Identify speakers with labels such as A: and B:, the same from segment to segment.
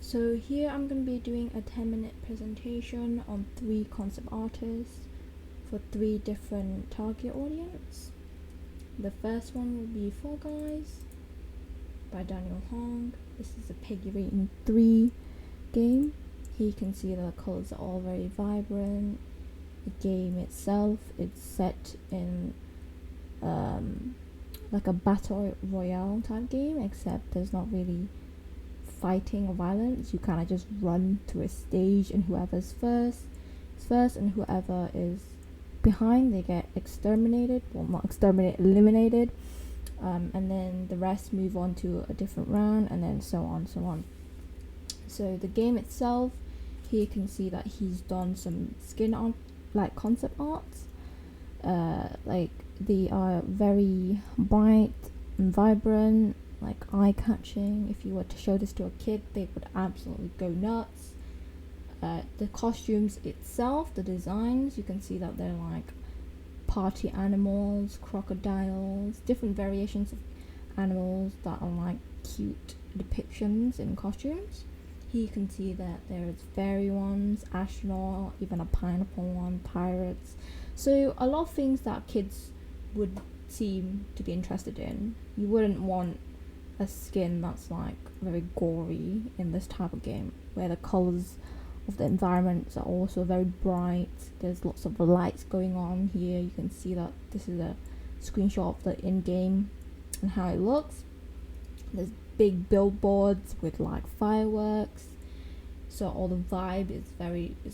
A: So here I'm going to be doing a 10-minute presentation on 3 concept artists for 3 different target audience. The first one will be Fall Guys by Hoang. This is a Peggy rating 3 game. Here you can see the colors are all very vibrant. The game itself, it's set in like a battle royale type game, except there's not really fighting or violence. You kind of just run to a stage, and whoever's first is first, and whoever is behind, they get exterminated. Well, not exterminated, eliminated. And then the rest move on to a different round, and then so on. So the game itself, here you can see that he's done some skin art, like concept arts. Like they are very bright and vibrant, like eye-catching. If you were to show this to a kid, they would absolutely go nuts. The costumes itself, the designs, you can see that they're like party animals, crocodiles, different variations of animals that are like cute depictions in costumes. Here you can see that there's fairy ones, astronaut, even a pineapple one, pirates. So a lot of things that kids would seem to be interested in. You wouldn't want a skin that's like very gory in this type of game, where the colors of the environments are also very bright. There's lots of lights going on here. You can see that this is a screenshot of the in-game and how it looks. There's big billboards with like fireworks, so all the vibe is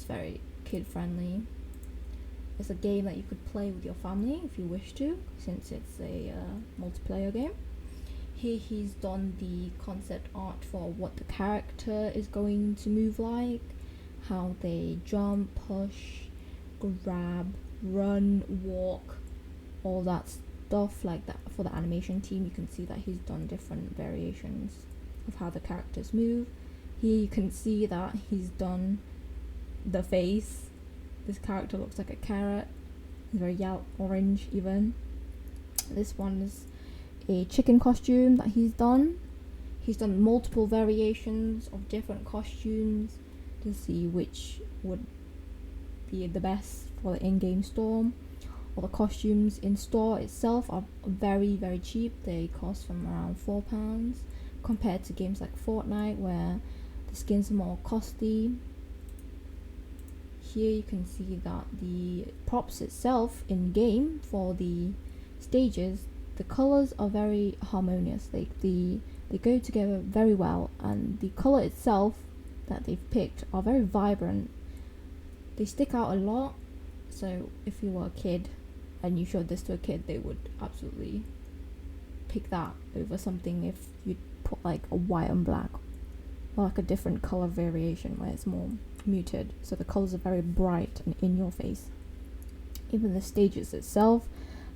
A: very kid friendly. It's a game that you could play with your family if you wish to, since it's a multiplayer game. Here he's done the concept art for what the character is going to move like, how they jump, push, grab, run, walk, all that stuff like that. For the animation team, you can see that he's done different variations of how the characters move. Here you can see that he's done the face. This character looks like a carrot. It's very yellow, orange even. This one is a chicken costume that he's done. He's done multiple variations of different costumes to see which would be the best for the in-game store. All the costumes in store itself are very cheap. They cost from around £4 compared to games like Fortnite, where the skins are more costly. Here you can see that the props itself in game for the stages, the colors are very harmonious. They go together very well, and the color itself that they've picked are very vibrant. They stick out a lot, so if you were a kid and you showed this to a kid, they would absolutely pick that over something if you put like a white and black, or like a different color variation where it's more muted, so the colors are very bright and in your face. Even the stages itself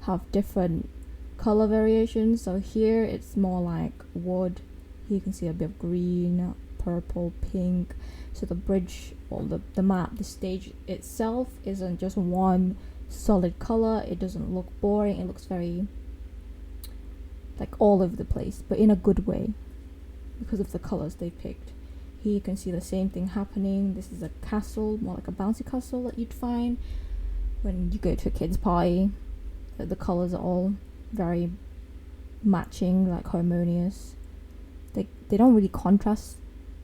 A: have different color variations. So here it's more like wood. Here you can see a bit of green, purple, pink. So the bridge, or the map, the stage itself isn't just one solid color. It doesn't look boring. It looks very like all over the place, but in a good way because of the colors they picked. Here you can see the same thing happening. This is a castle, more like a bouncy castle that you'd find when you go to a kid's party. The colors are all very matching, like harmonious. They don't really contrast.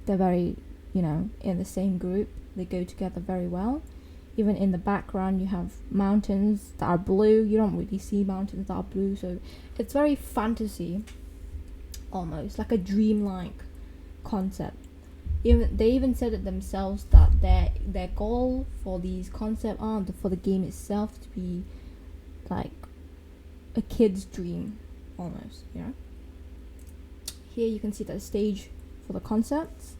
A: They're very, in the same group. They go together very well. Even in the background you have mountains that are blue. You don't really see mountains that are blue, so it's very fantasy, almost like a dreamlike concept. They even said it themselves that their goal for these concept art, for the game itself, to be like a kid's dream almost. Here you can see that the stage for the concepts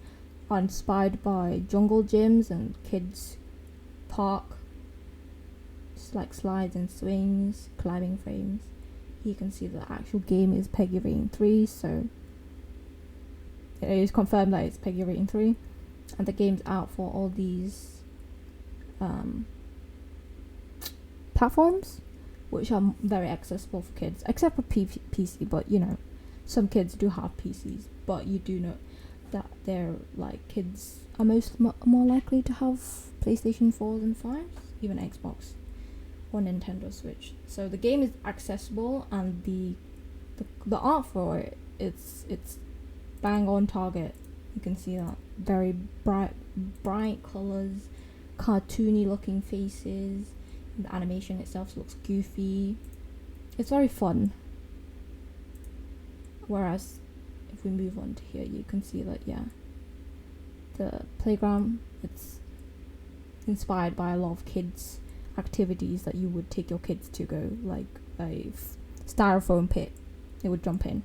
A: are inspired by jungle gyms and kids park, just like slides and swings, climbing frames. Here you can see the actual game is Peggy rating 3, so it is confirmed that it's Peggy rating 3, and the game's out for all these platforms, which are very accessible for kids, except for PC. But some kids do have PCs, but you do know that they're like kids are more likely to have PlayStation 4s and 5s, even Xbox or Nintendo Switch. So the game is accessible, and the art for it, it's bang on target. You can see that very bright colors, cartoony looking faces. The animation itself looks goofy. It's very fun. Whereas if we move on to here, you can see that the playground, it's inspired by a lot of kids activities that you would take your kids to go, like a styrofoam pit they would jump in.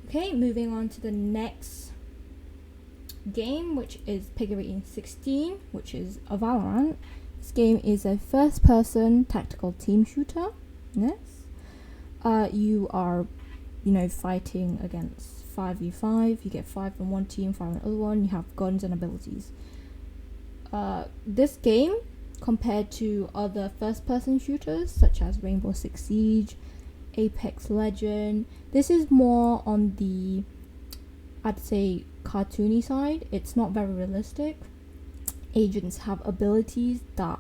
A: Okay, moving on to the next game, which is Peggy 16, which is a Valorant. This game is a first-person tactical team shooter. Yes, you are, fighting against 5v5. You get 5 from one team, 5 from the other one. You have guns and abilities. This game, compared to other first-person shooters such as Rainbow Six Siege, Apex Legend, this is more on the, I'd say, cartoony side. It's not very realistic. Agents have abilities that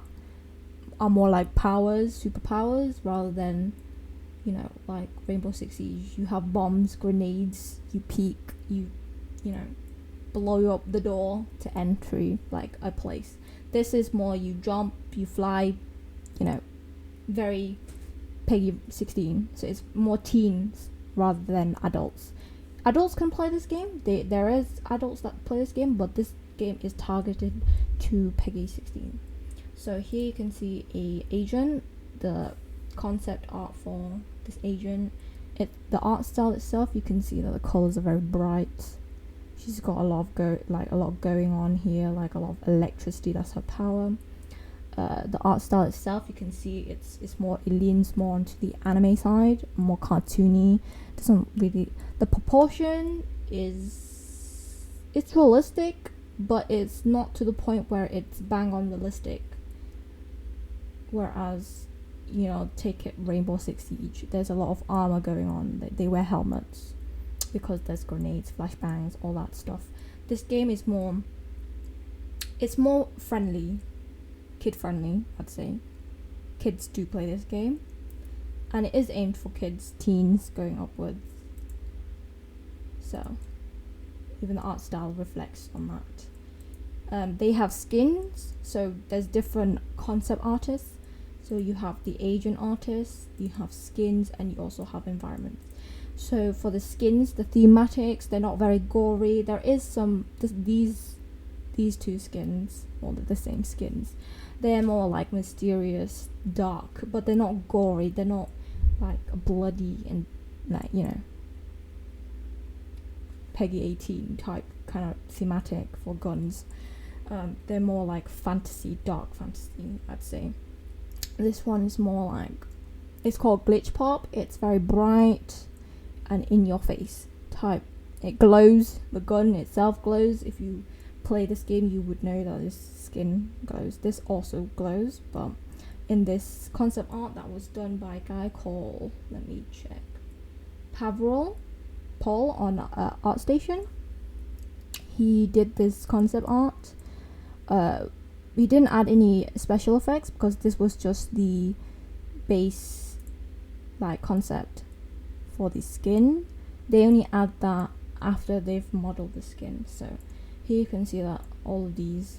A: are more like superpowers, rather than, like Rainbow Six Siege. You have bombs, grenades, you peek, you blow up the door to entry like a place. This is more you jump, you fly, very Peggy 16. So it's more teens rather than adults. Adults can play this game. There is adults that play this game, but this game is targeted to Peggy 16. So here you can see a agent, the concept art for this agent. The art style itself, you can see that the colors are very bright. She's got a lot going on here, like a lot of electricity. That's her power. The art style itself, you can see it leans more onto the anime side, more cartoony. Doesn't really, the proportion it's realistic, but it's not to the point where it's bang on realistic. Whereas, take it Rainbow Six Siege, there's a lot of armor going on. They wear helmets because there's grenades, flashbangs, all that stuff. This game is more friendly, kid friendly, I'd say. Kids do play this game, and it is aimed for kids, teens going upwards. So even the art style reflects on that. They have skins, so there's different concept artists. So you have the agent artists, you have skins, and you also have environments. So for the skins, the thematics, they're not very gory. There is some these two skins, or the same skins. They're more like mysterious, dark, but they're not gory. They're not like bloody and like Peggy 18 type kind of thematic for guns. They're more like fantasy, dark fantasy, I'd say. This one is more like, it's called Glitch Pop. It's very bright and in your face type. It glows. The gun itself glows. If you play this game, you would know that this skin glows. This also glows, but in this concept art that was done by a guy called, let me check, Paul on ArtStation. He did this concept art. We didn't add any special effects because this was just the base concept for the skin. They only add that after they've modeled the skin. So here you can see that all of these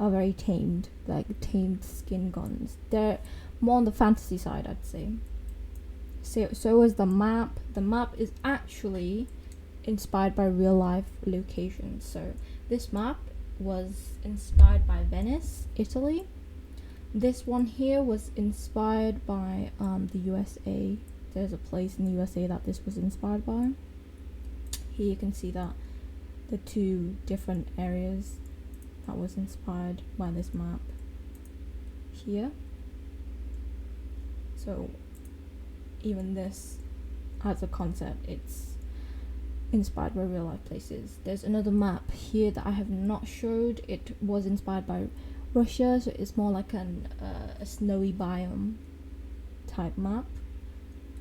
A: are very tamed, like tamed skin guns. They're more on the fantasy side, I'd say. So is the map. The map is actually inspired by real life locations. So this map was inspired by Venice, Italy. This one here was inspired by the USA. There's a place in the USA that this was inspired by. Here you can see that the two different areas that was inspired by this map here. So even this as a concept, it's inspired by real life places. There's another map here that I have not showed. It was inspired by Russia, so it's more like a snowy biome type map,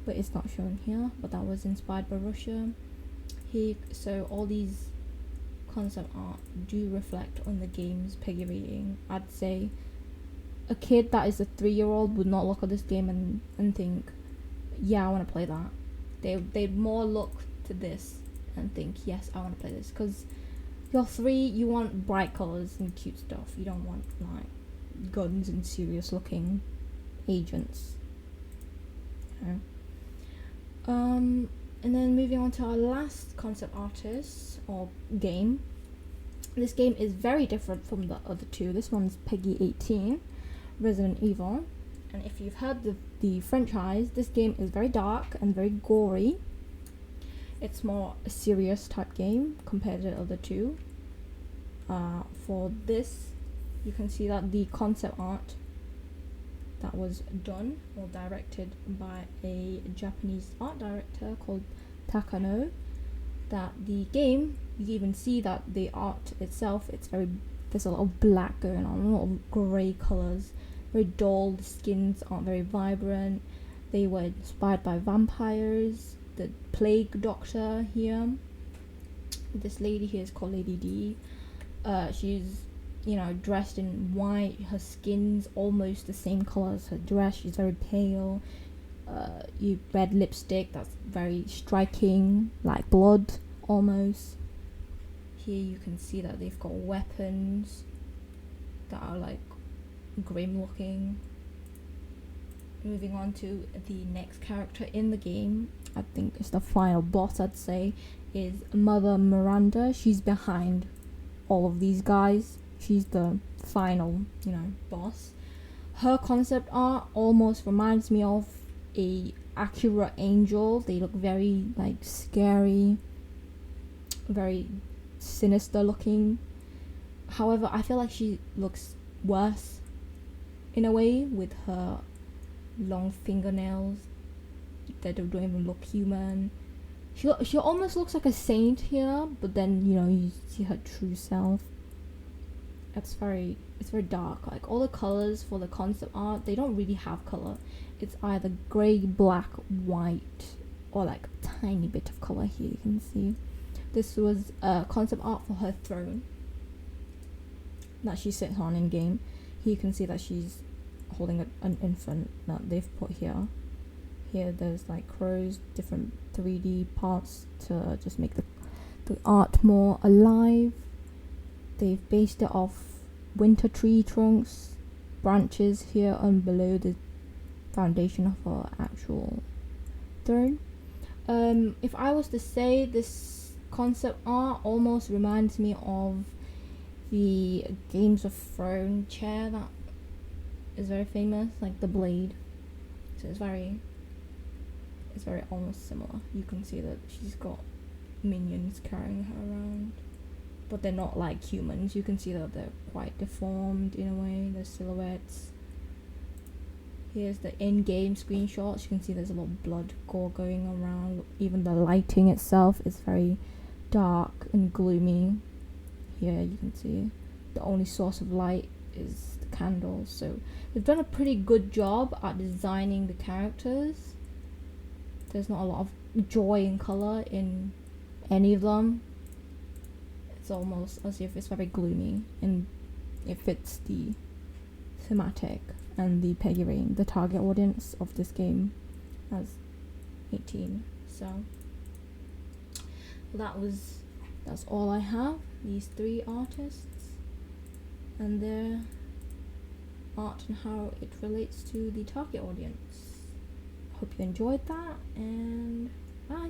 A: but it's not shown here. But that was inspired by Russia. So all these concept art do reflect on the game's Peggy rating. I'd say a kid that is a 3-year-old would not look at this game and think, yeah, I want to play that. They'd more look to this and think, yes, I want to play this, because you're 3, you want bright colors and cute stuff. You don't want like guns and serious looking agents. Okay. And then moving on to our last concept artist or game. This game is very different from the other two. This one's Peggy 18, Resident Evil. And if you've heard the franchise, this game is very dark and very gory. It's more a serious type game compared to the other two. For this, you can see that the concept art that was done or directed by a Japanese art director called Takano. That the game, you even see that the art itself, there's a lot of black going on, a lot of grey colours, very dull. The skins aren't very vibrant. They were inspired by vampires. The plague doctor here, this lady here is called Lady D. She's dressed in white. Her skin's almost the same color as her dress. She's very pale. Red lipstick that's very striking, like blood almost. Here you can see that they've got weapons that are like grim looking. Moving on to the next character in the game, I think it's the final boss, I'd say, is Mother Miranda. She's behind all of these guys. She's the final, boss. Her concept art almost reminds me of a Akira angel. They look very like scary, very sinister looking. However, I feel like she looks worse in a way with her long fingernails that don't even look human. She almost looks like a saint here, but then you see her true self. It's very dark. Like all the colors for the concept art, they don't really have color. It's either grey, black, white, or like a tiny bit of color here. You can see this was concept art for her throne that she sits on in game. Here you can see that she's holding an infant that they've put here. Here there's like crows, different 3D parts to just make the art more alive. They've based it off winter tree trunks, branches here and below the foundation of her actual throne. If I was to say, this concept art almost reminds me of the Games of Thrones chair that is very famous, like the blade. So it's very almost similar. You can see that she's got minions carrying her around, but they're not like humans. You can see that they're quite deformed in a way, the silhouettes. Here's the in-game screenshots. You can see there's a lot of blood gore going around. Even the lighting itself is very dark and gloomy. Here you can see the only source of light is the candles. So they've done a pretty good job at designing the characters. There's not a lot of joy and colour in any of them. It's almost as if it's very gloomy, and it fits the thematic and the Peggy rating, the target audience of this game as 18. So that's all I have. These 3 artists and their art and how it relates to the target audience. Hope you enjoyed that, and bye.